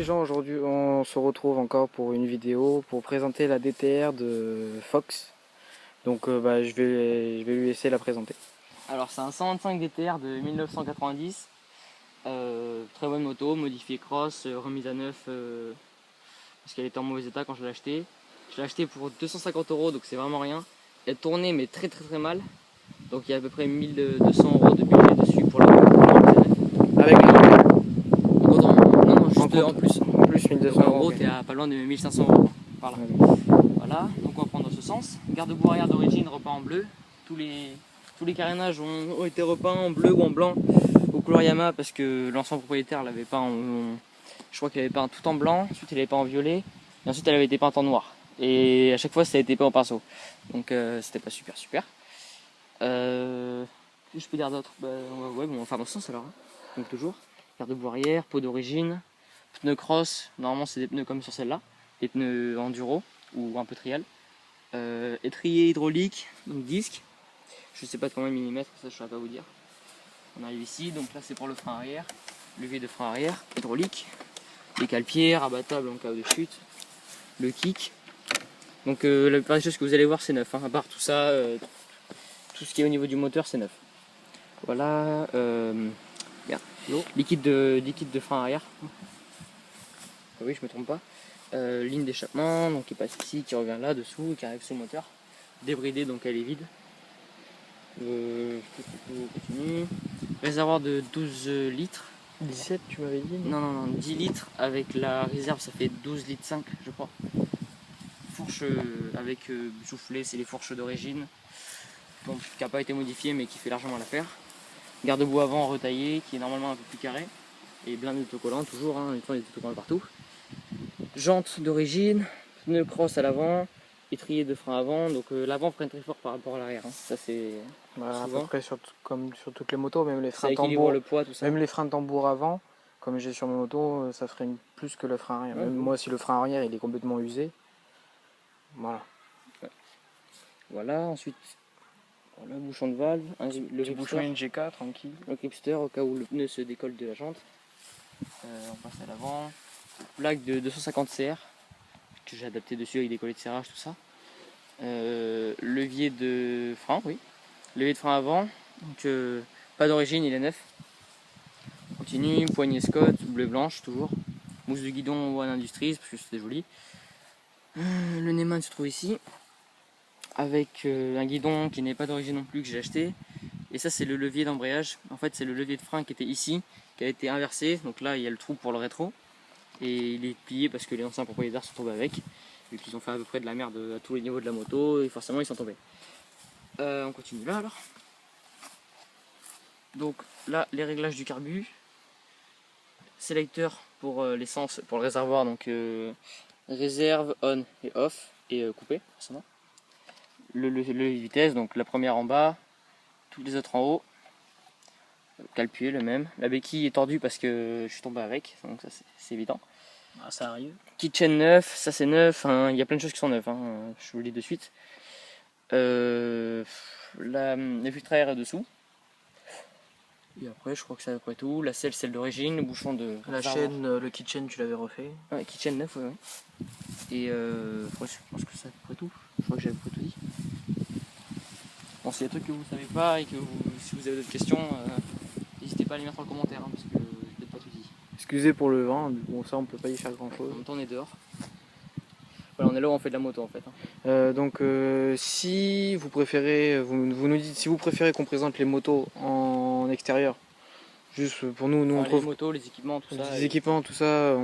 gens, aujourd'hui on se retrouve encore pour une vidéo pour présenter la DTR de Fox. Donc je vais lui laisser la présenter. Alors c'est un 125 DTR de 1990, très bonne moto, modifiée cross, remise à neuf parce qu'elle était en mauvais état quand je l'ai acheté. Je l'ai acheté pour 250 €, donc c'est vraiment rien. Elle tournait mais très mal, donc il y a à peu près 1200 € de budget dessus pour la remise à neuf. Avec la Non, juste en plus. En plus 1200 Donc, en €. gros, Okay. t'es à pas loin de 1500 € par là. Voilà, donc on va prendre dans ce sens. Garde-boue arrière d'origine repeint en bleu. Tous les carénages ont été repeints en bleu ou en blanc au couleur Yamaha parce que l'ancien propriétaire l'avait peint je crois qu'il avait peint tout en blanc, ensuite il avait peint en violet et ensuite elle avait été peinte en noir. Et à chaque fois ça a été peint en pinceau. Donc c'était pas super. Qu'est-ce que je peux dire d'autre? On va faire dans ce sens alors. Hein. Donc toujours, garde-boue arrière, peau d'origine, pneus cross, normalement c'est des pneus comme sur celle-là, des pneus enduro ou un peu trial. Étrier hydraulique, donc disque, je sais pas de combien de millimètres, ça je ne saurais pas vous dire. On arrive ici, donc là c'est pour le frein arrière, levier de frein arrière, hydraulique, les cale-pierres, abattables en cas de chute, le kick. Donc la plupart des choses que vous allez voir c'est neuf, hein. À part tout ça, tout ce qui est au niveau du moteur c'est neuf. Voilà, liquide de frein arrière. Oui, je me trompe pas. Ligne d'échappement, donc qui passe ici, qui revient là dessous, qui arrive sous le moteur. Débridée, donc elle est vide. Continue. Réservoir de 12 litres. 17 tu m'avais dit? Non, 10 litres avec la réserve, ça fait 12 litres 5 je crois. Fourche avec soufflet, c'est les fourches d'origine. Donc qui n'a pas été modifiée mais qui fait largement l'affaire. Garde-boue avant retaillé, qui est normalement un peu plus carré. Et blindé d'autocollants toujours, hein, des autocollants partout. Jantes d'origine, pneus cross à l'avant, étrier de frein avant, donc l'avant freine très fort par rapport à l'arrière. Hein. Ça c'est à peu près comme sur toutes les motos, même les freins tambour, le poids, tout ça. Même les freins tambour avant, comme j'ai sur mes motos, ça freine plus que le frein arrière. Même moi si le frein arrière il est complètement usé. Voilà. Ouais. Voilà, ensuite le bouchon de valve, le bouchon NGK tranquille. Le clipster au cas où le pneu se décolle de la jante. On passe à l'avant. Plaque de 250 CR que j'ai adapté dessus avec des collets de serrage, tout ça. Levier de frein, oui. Levier de frein avant, donc pas d'origine, il est neuf. On continue, poignée Scott, bleu blanche toujours. Mousse de guidon One Industries parce que c'était joli. Le Neyman se trouve ici avec un guidon qui n'est pas d'origine non plus que j'ai acheté. Et ça c'est le levier d'embrayage. En fait c'est le levier de frein qui était ici, qui a été inversé. Donc là il y a le trou pour le rétro. Et il est plié parce que les anciens propriétaires se sont tombés avec, vu qu'ils ont fait à peu près de la merde à tous les niveaux de la moto et forcément ils sont tombés. On continue là alors. Donc là les réglages du carbu, sélecteur pour l'essence, pour le réservoir, donc réserve, on et off et coupé forcément. Le vitesse, donc la première en bas, toutes les autres en haut. Calpué le même. La béquille est tordue parce que je suis tombé avec, donc ça c'est évident. Ah, ça arrive. Kitchen neuf, ça c'est neuf, hein. Il y a plein de choses qui sont neuves, hein. Je vous le dis de suite. Les filtres à air est dessous. Et après je crois que c'est à peu près tout. La selle, celle d'origine, le bouchon de... La chaîne, le kitchen tu l'avais refait. Ouais, kitchen neuf, ouais. Et je pense que c'est à peu près tout. Je crois que j'ai à peu près tout dit. Bon, s'il y a des trucs que vous ne savez pas et que si vous avez d'autres questions, n'hésitez pas à les mettre en commentaire, hein, parce que j'ai peut-être pas tout dit. Excusez pour le vent, bon ça on peut pas y faire grand chose. En même temps on est dehors. Voilà, on est là où on fait de la moto en fait. Hein. Si vous préférez, vous nous dites si vous préférez qu'on présente les motos en extérieur. Juste pour nous on trouve les motos, les équipements, tout ça. Les équipements, tout ça.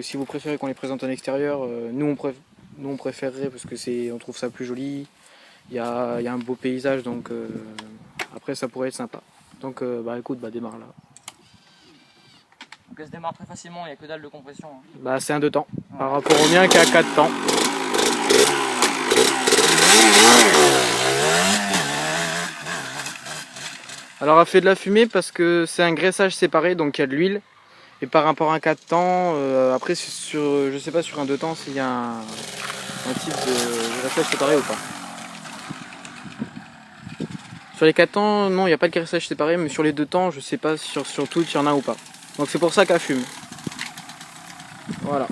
Si vous préférez qu'on les présente en extérieur, nous on préférerait parce que on trouve ça plus joli. Il y a un beau paysage, donc après ça pourrait être sympa. Donc écoute, démarre là. Donc elle se démarre très facilement, il n'y a que dalle de compression. Hein. C'est un 2 temps, par rapport au mien qui a 4 temps. Alors elle fait de la fumée parce que c'est un graissage séparé, donc il y a de l'huile. Et par rapport à un 4 temps, après je sais pas sur un 2 temps s'il y a un type de graissage séparé ou pas. Sur les 4 temps, non, il n'y a pas de graissage séparé, mais sur les 2 temps, je sais pas sur tout il y en a ou pas. Donc c'est pour ça qu'elle fume. Voilà.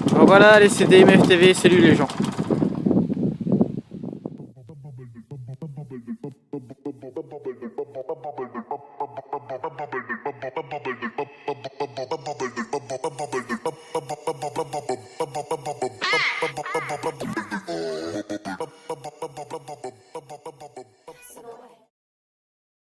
Donc voilà les CDMF TV, salut les gens.